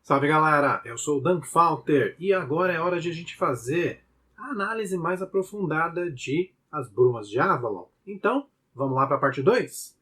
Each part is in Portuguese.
Salve galera, eu sou o Dan Falter e agora é hora de a gente fazer a análise mais aprofundada de As Brumas de Avalon. Então, vamos lá para a parte 2?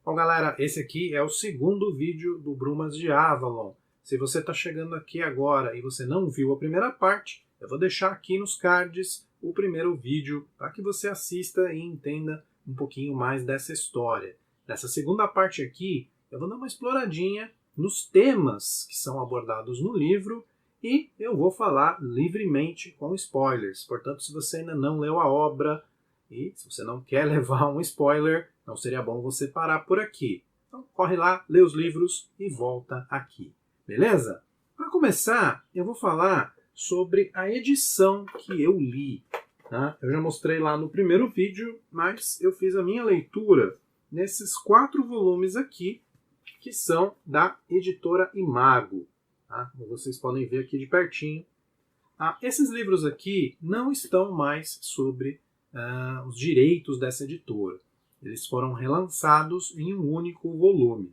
Bom galera, esse aqui é o segundo vídeo do Brumas de Avalon. Se você está chegando aqui agora e você não viu a primeira parte, eu vou deixar aqui nos cards o primeiro vídeo para que você assista e entenda um pouquinho mais dessa história. Nessa segunda parte aqui, eu vou dar uma exploradinha nos temas que são abordados no livro e eu vou falar livremente com spoilers. Portanto, se você ainda não leu a obra e se você não quer levar um spoiler, não seria bom você parar por aqui. Então corre lá, lê os livros e volta aqui. Beleza? Para começar, eu vou falar sobre a edição que eu li. Tá? Eu já mostrei lá no primeiro vídeo, mas eu fiz a minha leitura nesses 4 volumes aqui, que são da editora Imago. Tá? Vocês podem ver aqui de pertinho. Esses livros aqui não estão mais sobre os direitos dessa editora. Eles foram relançados em um único volume.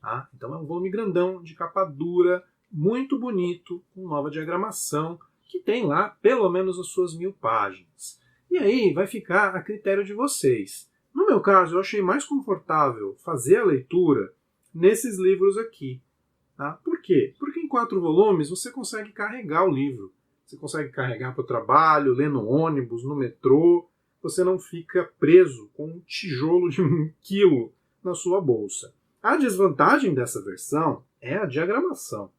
Tá? Então é um volume grandão, de capa dura, muito bonito, com nova diagramação, que tem lá pelo menos as suas 1000 páginas. E aí vai ficar a critério de vocês. No meu caso, eu achei mais confortável fazer a leitura nesses livros aqui. Tá? Por quê? Porque em 4 volumes você consegue carregar o livro. Você consegue carregar para o trabalho, ler no ônibus, no metrô. Você não fica preso com um tijolo de 1 quilo na sua bolsa. A desvantagem dessa versão é a diagramação.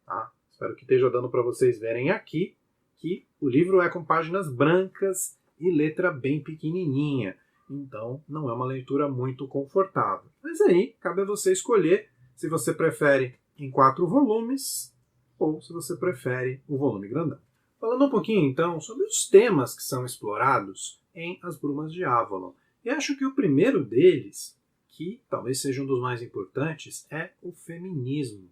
Tá? Espero que esteja dando para vocês verem aqui que o livro é com páginas brancas e letra bem pequenininha. Então não é uma leitura muito confortável. Mas aí cabe a você escolher se você prefere em 4 volumes ou se você prefere o volume grandão. Falando um pouquinho então sobre os temas que são explorados em As Brumas de Avalon. E acho que o primeiro deles, que talvez seja um dos mais importantes, é o feminismo.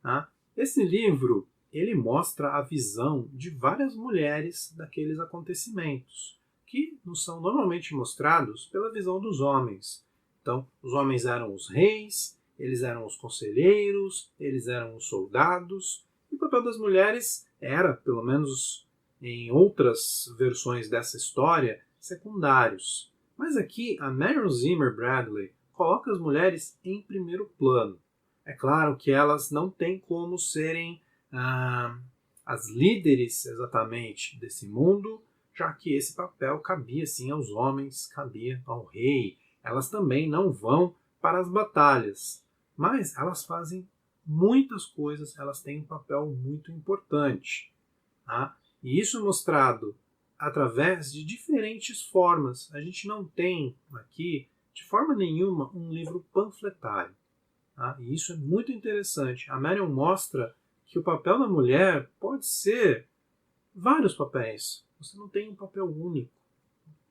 Tá? Esse livro ele mostra a visão de várias mulheres daqueles acontecimentos, que nos são normalmente mostrados pela visão dos homens. Então, os homens eram os reis, eles eram os conselheiros, eles eram os soldados, e o papel das mulheres era, pelo menos em outras versões dessa história, secundários. Mas aqui a Marion Zimmer Bradley coloca as mulheres em primeiro plano. É claro que elas não têm como serem as líderes exatamente desse mundo, já que esse papel cabia sim aos homens, cabia ao rei. Elas também não vão para as batalhas, mas elas fazem muitas coisas, elas têm um papel muito importante. Tá? E isso é mostrado através de diferentes formas. A gente não tem aqui, de forma nenhuma, um livro panfletário. Tá? E isso é muito interessante. A Marion mostra que o papel da mulher pode ser vários papéis. Você não tem um papel único.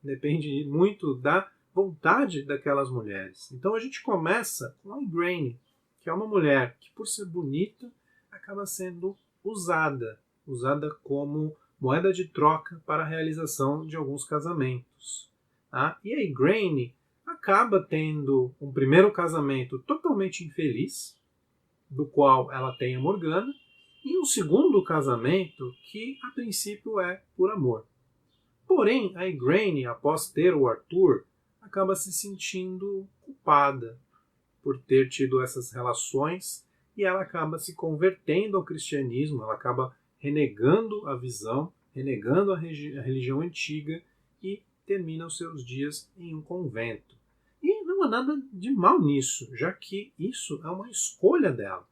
Depende muito da vontade daquelas mulheres. Então a gente começa com a Igraine, que é uma mulher que, por ser bonita, acaba sendo usada como moeda de troca para a realização de alguns casamentos. Tá? E a Igraine acaba tendo um primeiro casamento totalmente infeliz, do qual ela tem a Morgana, e um segundo casamento que, a princípio, é por amor. Porém, a Igraine, após ter o Arthur, acaba se sentindo culpada por ter tido essas relações e ela acaba se convertendo ao cristianismo, ela acaba renegando a visão, renegando a religião antiga e termina os seus dias em um convento. E não há nada de mal nisso, já que isso é uma escolha dela.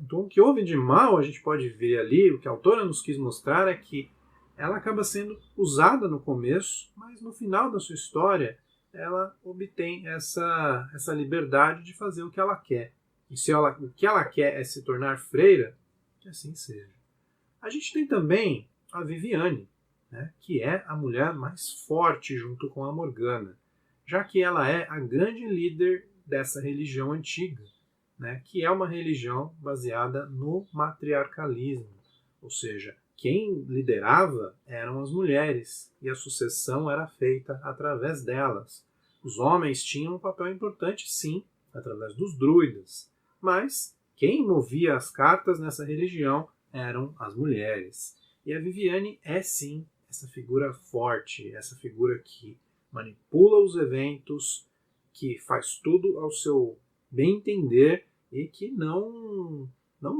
Então, o que houve de mal, a gente pode ver ali, o que a autora nos quis mostrar é que ela acaba sendo usada no começo, mas no final da sua história, ela obtém essa liberdade de fazer o que ela quer. E se o que ela quer é se tornar freira, que assim seja. A gente tem também a Viviane, né, que é a mulher mais forte junto com a Morgana, já que ela é a grande líder dessa religião antiga, né, que é uma religião baseada no matriarcalismo, ou seja, quem liderava eram as mulheres e a sucessão era feita através delas. Os homens tinham um papel importante, sim, através dos druidas, mas quem movia as cartas nessa religião eram as mulheres. E a Viviane é, sim, essa figura forte, essa figura que manipula os eventos, que faz tudo ao seu bem entender e que não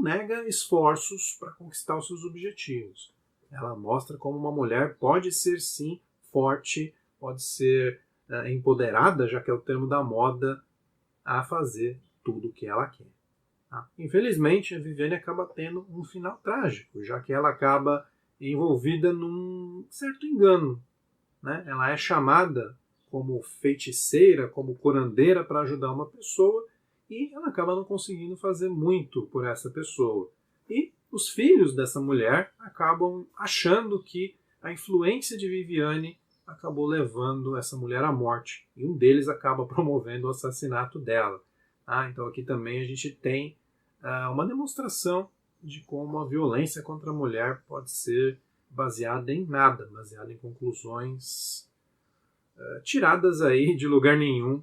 nega esforços para conquistar os seus objetivos. Ela mostra como uma mulher pode ser, sim, forte, pode ser empoderada, já que é o termo da moda, a fazer tudo o que ela quer. Tá? Infelizmente, a Viviane acaba tendo um final trágico, já que ela acaba envolvida num certo engano. Né? Ela é chamada como feiticeira, como curandeira para ajudar uma pessoa, e ela acaba não conseguindo fazer muito por essa pessoa. E os filhos dessa mulher acabam achando que a influência de Viviane acabou levando essa mulher à morte. E um deles acaba promovendo o assassinato dela. Então aqui também a gente tem uma demonstração de como a violência contra a mulher pode ser baseada em nada, baseada em conclusões tiradas aí de lugar nenhum,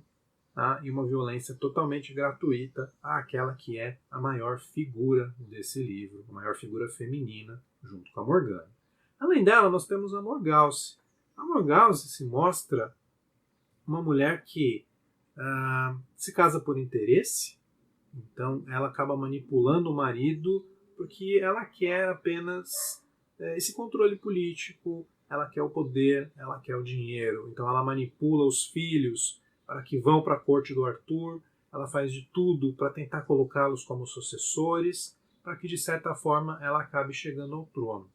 tá? E uma violência totalmente gratuita àquela que é a maior figura desse livro, a maior figura feminina, junto com a Morgana. Além dela, nós temos a Morgause. A Morgause se mostra uma mulher que se casa por interesse, então ela acaba manipulando o marido porque ela quer apenas esse controle político, ela quer o poder, ela quer o dinheiro. Então ela manipula os filhos para que vão para a corte do Arthur, ela faz de tudo para tentar colocá-los como sucessores, para que de certa forma ela acabe chegando ao trono.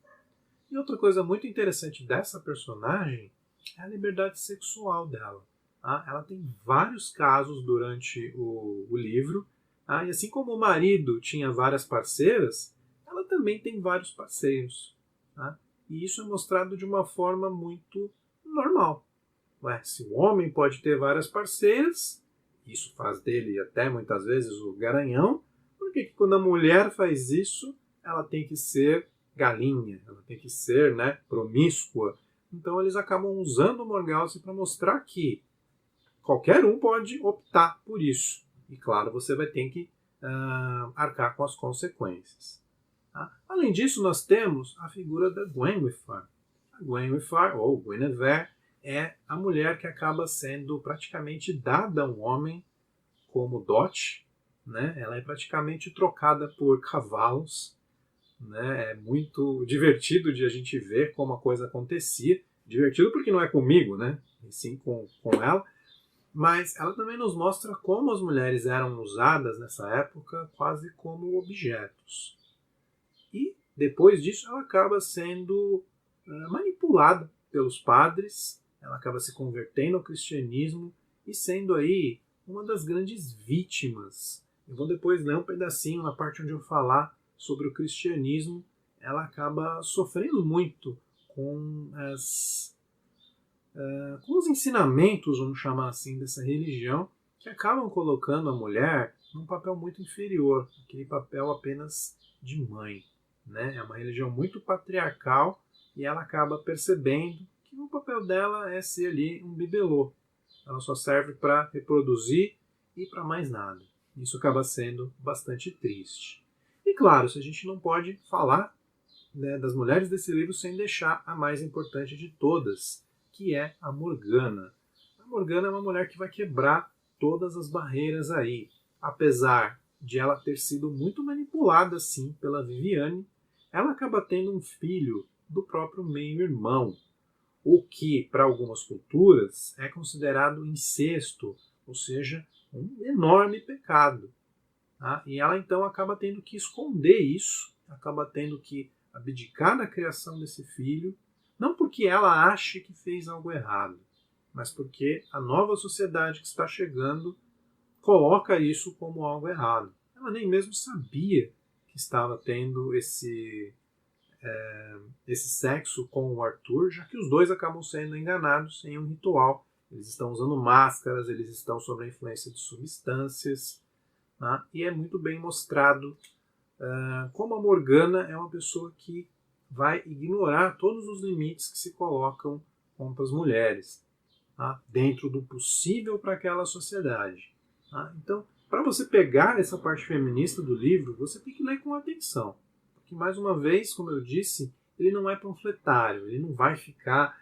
E outra coisa muito interessante dessa personagem é a liberdade sexual dela. Ela tem vários casos durante o livro, e assim como o marido tinha várias parceiras, ela também tem vários parceiros. E isso é mostrado de uma forma muito normal. Se o homem pode ter várias parceiras, isso faz dele até muitas vezes o garanhão, por que quando a mulher faz isso, ela tem que ser galinha, ela tem que ser promíscua? Então eles acabam usando o Morgause para mostrar que qualquer um pode optar por isso. E claro, você vai ter que arcar com as consequências. Além disso, nós temos a figura da Gwenhwyfar. A Gwenhwyfar, ou Guinevere, é a mulher que acaba sendo praticamente dada a um homem como dote. Ela é praticamente trocada por cavalos. É muito divertido de a gente ver como a coisa acontecia. Divertido porque não é comigo, e sim com ela. Mas ela também nos mostra como as mulheres eram usadas nessa época quase como objetos. E depois disso ela acaba sendo manipulada pelos padres, ela acaba se convertendo ao cristianismo e sendo aí uma das grandes vítimas. Eu vou depois ler um pedacinho na parte onde eu falar sobre o cristianismo. Ela acaba sofrendo muito com os ensinamentos, vamos chamar assim, dessa religião, que acabam colocando a mulher num papel muito inferior, aquele papel apenas de mãe. É uma religião muito patriarcal e ela acaba percebendo que o papel dela é ser ali um bibelô. Ela só serve para reproduzir e para mais nada. Isso acaba sendo bastante triste. E claro, a gente não pode falar das mulheres desse livro sem deixar a mais importante de todas, que é a Morgana. A Morgana é uma mulher que vai quebrar todas as barreiras aí. Apesar de ela ter sido muito manipulada, sim, pela Viviane, ela acaba tendo um filho do próprio meio-irmão, o que, para algumas culturas, é considerado incesto, ou seja, um enorme pecado. E ela então acaba tendo que esconder isso, acaba tendo que abdicar da criação desse filho, não porque ela ache que fez algo errado, mas porque a nova sociedade que está chegando coloca isso como algo errado. Ela nem mesmo sabia que estava tendo esse sexo com o Arthur, já que os dois acabam sendo enganados em um ritual. Eles estão usando máscaras, eles estão sob a influência de substâncias, e é muito bem mostrado como a Morgana é uma pessoa que vai ignorar todos os limites que se colocam contra as mulheres, tá? Dentro do possível para aquela sociedade. Tá? Então, para você pegar essa parte feminista do livro, você tem que ler com atenção. Porque, mais uma vez, como eu disse, ele não é panfletário, ele não vai ficar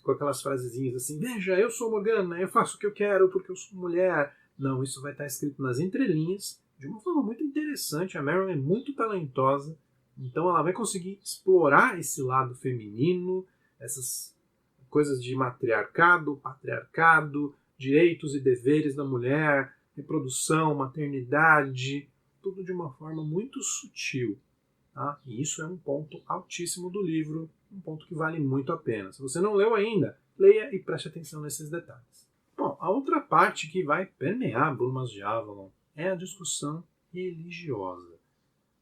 com aquelas frasezinhas assim, veja, eu sou Morgana, eu faço o que eu quero porque eu sou mulher. Não, isso vai estar escrito nas entrelinhas, de uma forma muito interessante. A Marion é muito talentosa, então ela vai conseguir explorar esse lado feminino, essas coisas de matriarcado, patriarcado, direitos e deveres da mulher, reprodução, maternidade, tudo de uma forma muito sutil. Tá? E isso é um ponto altíssimo do livro, um ponto que vale muito a pena. Se você não leu ainda, leia e preste atenção nesses detalhes. Bom, a outra parte que vai permear Brumas de Avalon é a discussão religiosa.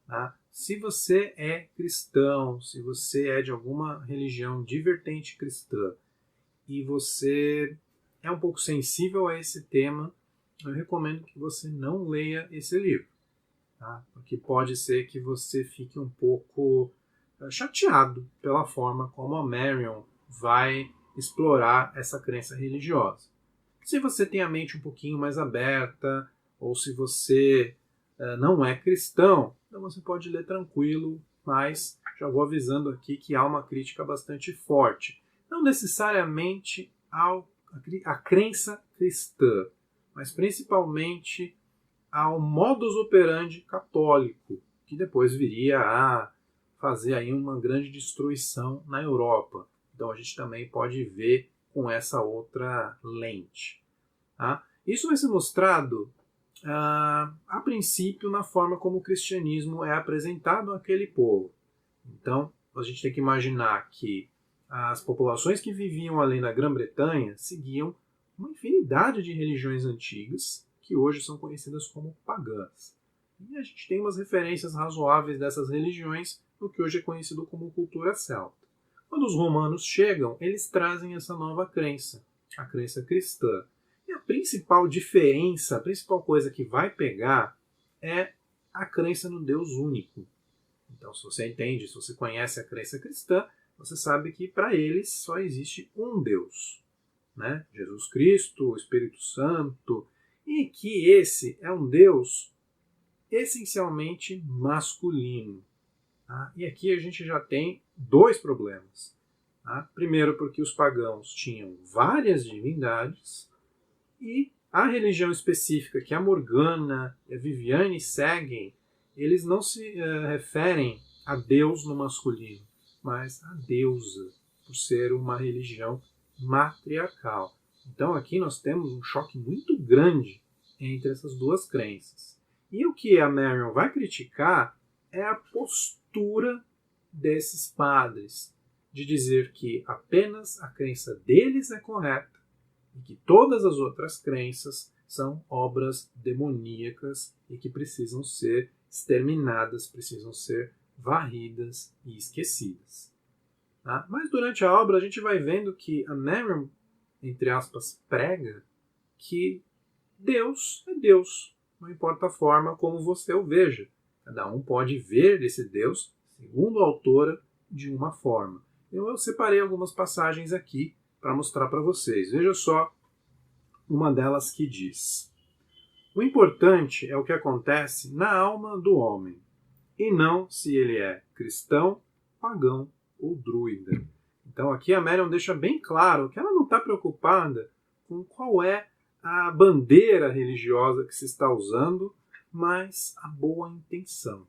Tá? Se você é cristão, se você é de alguma religião de vertente cristã e você é um pouco sensível a esse tema, eu recomendo que você não leia esse livro. Tá? Porque pode ser que você fique um pouco chateado pela forma como a Marion vai explorar essa crença religiosa. Se você tem a mente um pouquinho mais aberta, ou se você não é cristão, então você pode ler tranquilo, mas já vou avisando aqui que há uma crítica bastante forte. Não necessariamente à crença cristã, mas principalmente ao modus operandi católico, que depois viria a fazer aí uma grande destruição na Europa. Então a gente também pode ver com essa outra lente. Tá? Isso vai ser mostrado, a princípio, na forma como o cristianismo é apresentado àquele povo. Então, a gente tem que imaginar que as populações que viviam ali na Grã-Bretanha seguiam uma infinidade de religiões antigas, que hoje são conhecidas como pagãs. E a gente tem umas referências razoáveis dessas religiões no que hoje é conhecido como cultura celta. Quando os romanos chegam, eles trazem essa nova crença, a crença cristã. E a principal diferença, a principal coisa que vai pegar é a crença no Deus único. Então, se você entende, se você conhece a crença cristã, você sabe que para eles só existe um Deus, né? Jesus Cristo, o Espírito Santo, e que esse é um Deus essencialmente masculino. Tá? E aqui a gente já tem dois problemas. Tá? Primeiro, porque os pagãos tinham várias divindades e a religião específica que a Morgana e a Viviane seguem, eles não se referem a Deus no masculino, mas a deusa, por ser uma religião matriarcal. Então aqui nós temos um choque muito grande entre essas duas crenças. E o que a Marion vai criticar é a postura desses padres, de dizer que apenas a crença deles é correta e que todas as outras crenças são obras demoníacas e que precisam ser exterminadas, precisam ser varridas e esquecidas. Tá? Mas durante a obra a gente vai vendo que a Marion, entre aspas, prega que Deus é Deus, não importa a forma como você o veja. Cada um pode ver esse Deus, segundo a autora, de uma forma. Eu separei algumas passagens aqui para mostrar para vocês. Veja só uma delas que diz: o importante é o que acontece na alma do homem, e não se ele é cristão, pagão ou druida. Então aqui a Marion deixa bem claro que ela não está preocupada com qual é a bandeira religiosa que se está usando, mas a boa intenção.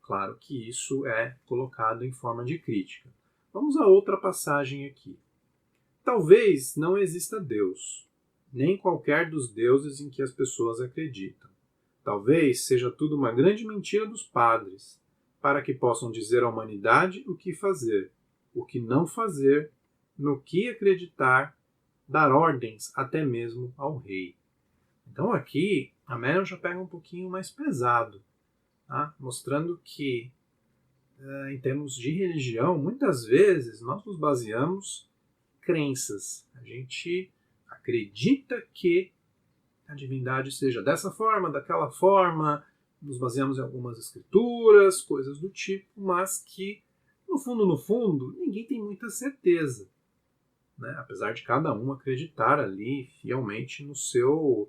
Claro que isso é colocado em forma de crítica. Vamos a outra passagem aqui. Talvez não exista Deus, nem qualquer dos deuses em que as pessoas acreditam. Talvez seja tudo uma grande mentira dos padres, para que possam dizer à humanidade o que fazer, o que não fazer, no que acreditar, dar ordens até mesmo ao rei. Então aqui a Marion já pega um pouquinho mais pesado, tá? Mostrando que em termos de religião, muitas vezes nós nos baseamos em crenças. A gente acredita que a divindade seja dessa forma, daquela forma, nos baseamos em algumas escrituras, coisas do tipo, mas que no fundo, ninguém tem muita certeza, né? Apesar de cada um acreditar ali fielmente no seu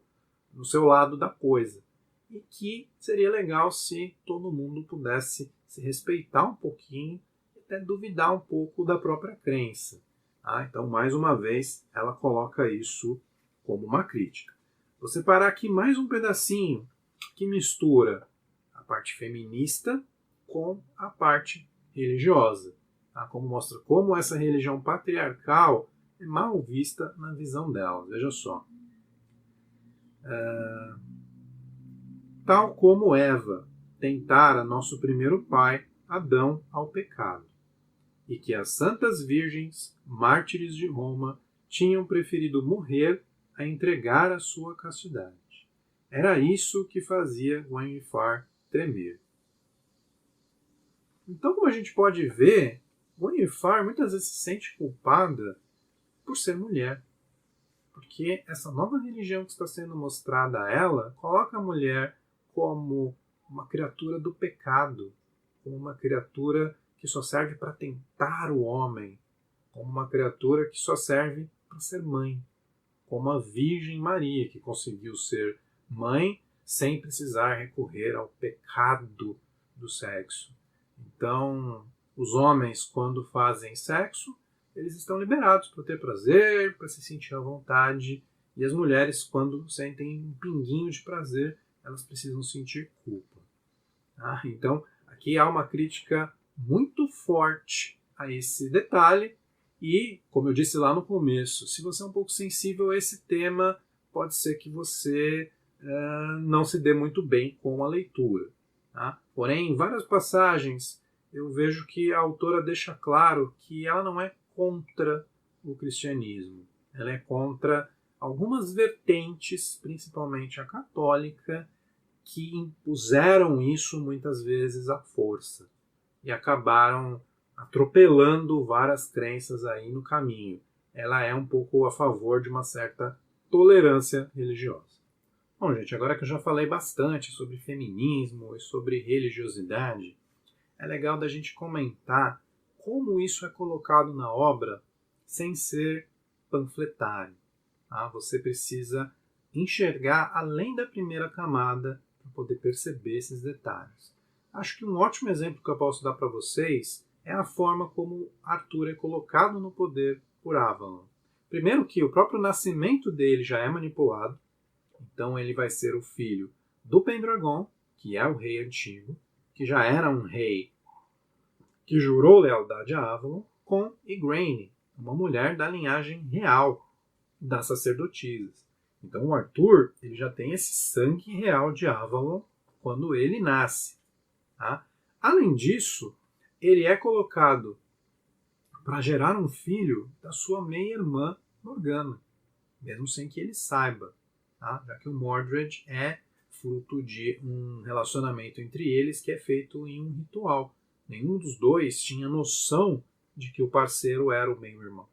lado da coisa. E que seria legal se todo mundo pudesse se respeitar um pouquinho e até duvidar um pouco da própria crença. Ah, então, mais uma vez, ela coloca isso como uma crítica. Vou separar aqui mais um pedacinho que mistura a parte feminista com a parte religiosa. Tá? Como mostra como essa religião patriarcal é mal vista na visão dela. Veja só. Tal como Eva tentara nosso primeiro pai, Adão, ao pecado, e que as santas virgens, mártires de Roma, tinham preferido morrer a entregar a sua castidade. Era isso que fazia Guan Yifar tremer. Então, como a gente pode ver, Guan Yifar muitas vezes se sente culpada por ser mulher. Porque essa nova religião que está sendo mostrada a ela coloca a mulher como uma criatura do pecado, como uma criatura que só serve para tentar o homem, como uma criatura que só serve para ser mãe, como a Virgem Maria, que conseguiu ser mãe sem precisar recorrer ao pecado do sexo. Então, os homens, quando fazem sexo, eles estão liberados para ter prazer, para se sentir à vontade, e as mulheres, quando sentem um pinguinho de prazer, elas precisam sentir culpa. Tá? Então, aqui há uma crítica muito forte a esse detalhe, e, como eu disse lá no começo, se você é um pouco sensível a esse tema, pode ser que você não se dê muito bem com a leitura. Tá? Porém, em várias passagens, eu vejo que a autora deixa claro que ela não é contra o cristianismo. Ela é contra algumas vertentes, principalmente a católica, que impuseram isso muitas vezes à força e acabaram atropelando várias crenças aí no caminho. Ela é um pouco a favor de uma certa tolerância religiosa. Bom, gente, agora que eu já falei bastante sobre feminismo e sobre religiosidade, é legal da gente comentar como isso é colocado na obra sem ser panfletário. Tá? Você precisa enxergar além da primeira camada para poder perceber esses detalhes. Acho que um ótimo exemplo que eu posso dar para vocês é a forma como Arthur é colocado no poder por Avalon. Primeiro que o próprio nascimento dele já é manipulado, então ele vai ser o filho do Pendragon, que é o rei antigo, que já era um rei que jurou lealdade a Avalon, com Igraine, uma mulher da linhagem real das sacerdotisas. Então o Arthur ele já tem esse sangue real de Avalon quando ele nasce. Tá? Além disso, ele é colocado para gerar um filho da sua meia-irmã Morgana, mesmo sem que ele saiba, tá? Já que o Mordred é fruto de um relacionamento entre eles que é feito em um ritual. Nenhum dos dois tinha noção de que o parceiro era o meio-irmão.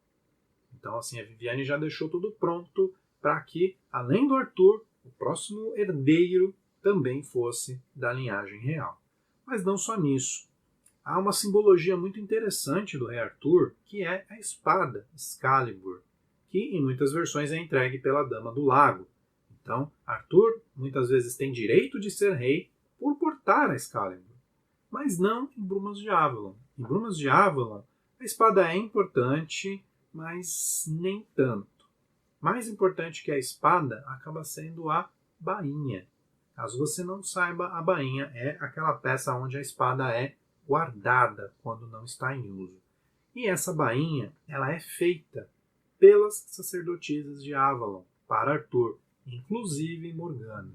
Então, assim, a Viviane já deixou tudo pronto para que, além do Arthur, o próximo herdeiro também fosse da linhagem real. Mas não só nisso. Há uma simbologia muito interessante do rei Arthur, que é a espada Excalibur, que em muitas versões é entregue pela Dama do Lago. Então, Arthur muitas vezes tem direito de ser rei por portar a Excalibur, mas não em Brumas de Avalon. Em Brumas de Avalon, a espada é importante, mas nem tanto. Mais importante que a espada acaba sendo a bainha. Caso você não saiba, a bainha é aquela peça onde a espada é guardada quando não está em uso. E essa bainha, ela é feita pelas sacerdotisas de Avalon para Arthur, inclusive Morgana.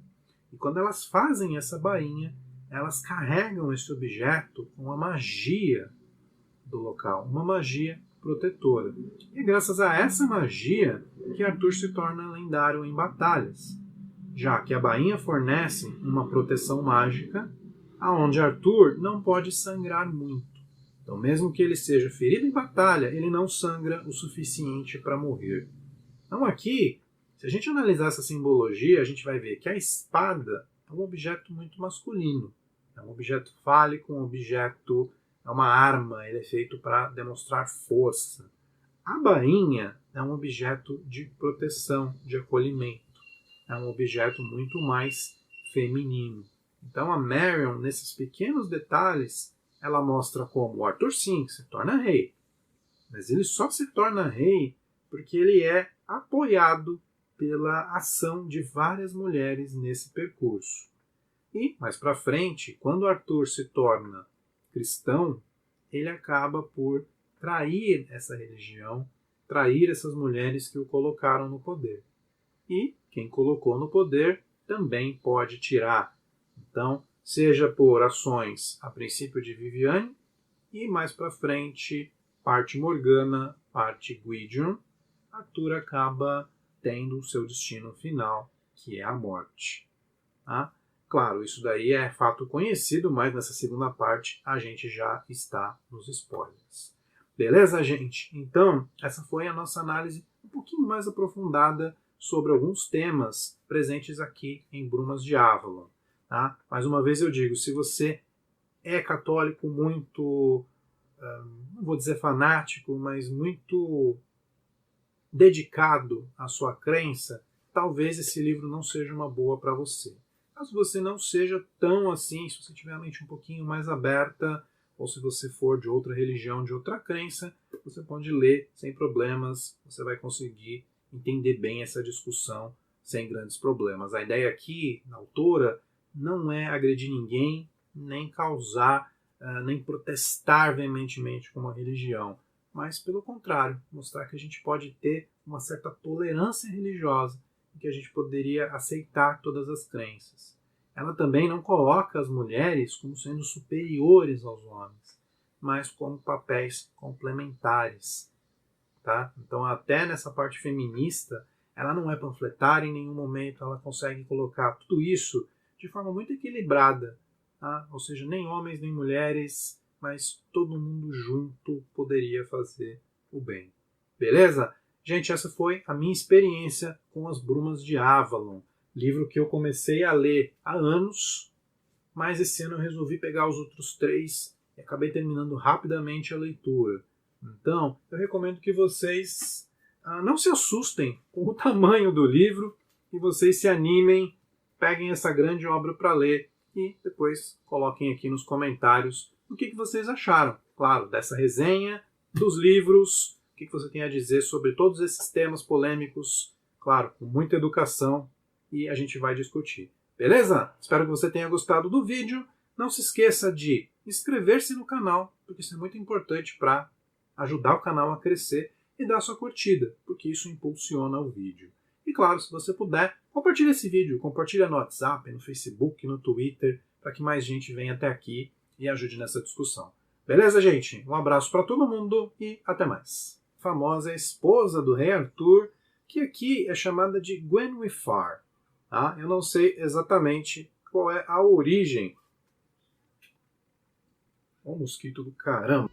E quando elas fazem essa bainha, elas carregam esse objeto com a magia do local, uma magia protetora. E é graças a essa magia que Arthur se torna lendário em batalhas, já que a bainha fornece uma proteção mágica aonde Arthur não pode sangrar muito. Então, mesmo que ele seja ferido em batalha, ele não sangra o suficiente para morrer. Então, aqui, se a gente analisar essa simbologia, a gente vai ver que a espada é um objeto muito masculino. É um objeto fálico, um objeto é uma arma, ele é feito para demonstrar força. A bainha é um objeto de proteção, de acolhimento. É um objeto muito mais feminino. Então a Marion, nesses pequenos detalhes, ela mostra como o Arthur sim se torna rei. Mas ele só se torna rei porque ele é apoiado pela ação de várias mulheres nesse percurso. E, mais para frente, quando Arthur se torna cristão, ele acaba por trair essa religião, trair essas mulheres que o colocaram no poder. E quem colocou no poder também pode tirar. Então, seja por ações a princípio de Viviane e mais para frente, parte Morgana, parte Gwydion, Arthur acaba tendo o seu destino final, que é a morte. Tá? Claro, isso daí é fato conhecido, mas nessa segunda parte a gente já está nos spoilers. Beleza, gente? Então, essa foi a nossa análise um pouquinho mais aprofundada sobre alguns temas presentes aqui em Brumas de Avalon. Tá? Mais uma vez eu digo, se você é católico muito, não vou dizer fanático, mas muito dedicado à sua crença, talvez esse livro não seja uma boa para você. Caso você não seja tão assim, se você tiver a mente um pouquinho mais aberta, ou se você for de outra religião, de outra crença, você pode ler sem problemas, você vai conseguir entender bem essa discussão sem grandes problemas. A ideia aqui, da autora, não é agredir ninguém, nem causar, nem protestar veementemente com uma religião, mas, pelo contrário, mostrar que a gente pode ter uma certa tolerância religiosa e que a gente poderia aceitar todas as crenças. Ela também não coloca as mulheres como sendo superiores aos homens, mas como papéis complementares. Tá? Então, até nessa parte feminista, ela não é panfletária em nenhum momento, ela consegue colocar tudo isso de forma muito equilibrada. Tá? Ou seja, nem homens nem mulheres, mas todo mundo junto poderia fazer o bem. Beleza? Gente, essa foi a minha experiência com As Brumas de Avalon, livro que eu comecei a ler há anos, mas esse ano eu resolvi pegar os outros 3 e acabei terminando rapidamente a leitura. Então, eu recomendo que vocês não se assustem com o tamanho do livro e vocês se animem, peguem essa grande obra para ler e depois coloquem aqui nos comentários o que vocês acharam, claro, dessa resenha, dos livros, o que você tem a dizer sobre todos esses temas polêmicos, claro, com muita educação, e a gente vai discutir. Beleza? Espero que você tenha gostado do vídeo. Não se esqueça de inscrever-se no canal, porque isso é muito importante para ajudar o canal a crescer, e dar sua curtida, porque isso impulsiona o vídeo. E claro, se você puder, compartilhe esse vídeo, compartilha no WhatsApp, no Facebook, no Twitter, para que mais gente venha até aqui e ajude nessa discussão. Beleza, gente? Um abraço para todo mundo e até mais. A famosa esposa do rei Arthur, que aqui é chamada de Gwenhwyfar. Tá? Eu não sei exatamente qual é a origem. Ô, mosquito do caramba!